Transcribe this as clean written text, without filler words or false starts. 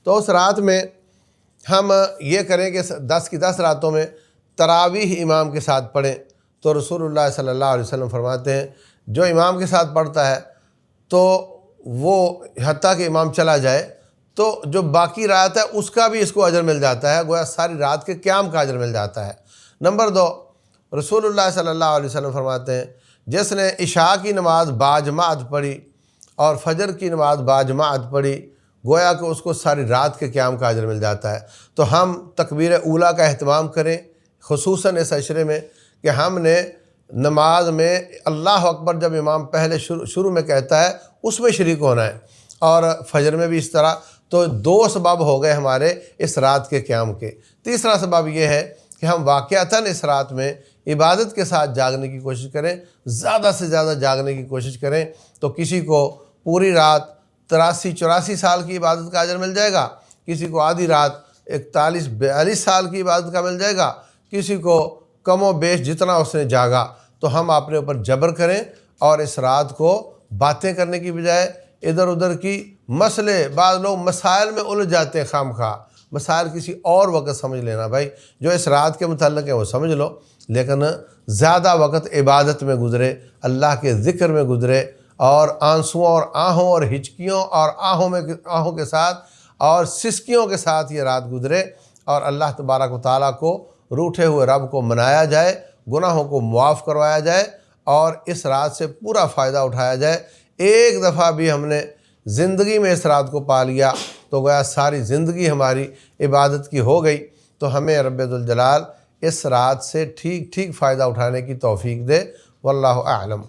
تو اس رات میں ہم یہ کریں کہ 10 کی 10 راتوں میں تراویح امام کے ساتھ پڑھیں۔ تو رسول اللہ صلی اللہ علیہ وسلم فرماتے ہیں جو امام کے ساتھ پڑھتا ہے تو وہ حتیٰ کہ امام چلا جائے تو جو باقی رات ہے اس کا بھی اس کو اجر مل جاتا ہے، گویا ساری رات کے قیام کا اجر مل جاتا ہے۔ نمبر 2، رسول اللہ صلی اللہ علیہ وسلم فرماتے ہیں جس نے عشاء کی نماز باجماعت پڑھی اور فجر کی نماز باجماعت پڑھی، گویا کہ اس کو ساری رات کے قیام کا اجر مل جاتا ہے۔ تو ہم تکبیر اولیٰ کا اہتمام کریں، خصوصاً اس عشرے میں، کہ ہم نے نماز میں اللہ اکبر جب امام پہلے شروع میں کہتا ہے اس میں شریک ہونا ہے، اور فجر میں بھی اس طرح۔ تو 2 سبب ہو گئے ہمارے اس رات کے قیام کے۔ تیسرا سبب یہ ہے کہ ہم واقعتاً اس رات میں عبادت کے ساتھ جاگنے کی کوشش کریں، زیادہ سے زیادہ جاگنے کی کوشش کریں۔ تو کسی کو پوری رات 83-84 سال کی عبادت کا اجر مل جائے گا، کسی کو آدھی رات 41-42 سال کی عبادت کا مل جائے گا، کسی کو کم و بیش جتنا اس نے جاگا۔ تو ہم اپنے اوپر جبر کریں اور اس رات کو باتیں کرنے کی بجائے ادھر ادھر کی مسئلے، بعض لوگ مسائل میں الجھ جاتے ہیں خام خواہ، مسائل کسی اور وقت سمجھ لینا، بھائی جو اس رات کے متعلق ہے وہ سمجھ لو، لیکن زیادہ وقت عبادت میں گزرے، اللہ کے ذکر میں گزرے، اور آنسوؤں اور آہوں اور ہچکیوں اور آہوں کے ساتھ اور سسکیوں کے ساتھ یہ رات گزرے، اور اللہ تبارک و تعالیٰ کو روٹھے ہوئے رب کو منایا جائے، گناہوں کو معاف کروایا جائے، اور اس رات سے پورا فائدہ اٹھایا جائے۔ ایک دفعہ بھی ہم نے زندگی میں اس رات کو پا لیا تو گویا ساری زندگی ہماری عبادت کی ہو گئی۔ تو ہمیں رب ذوالجلال اس رات سے ٹھیک فائدہ اٹھانے کی توفیق دے۔ واللہ اعلم۔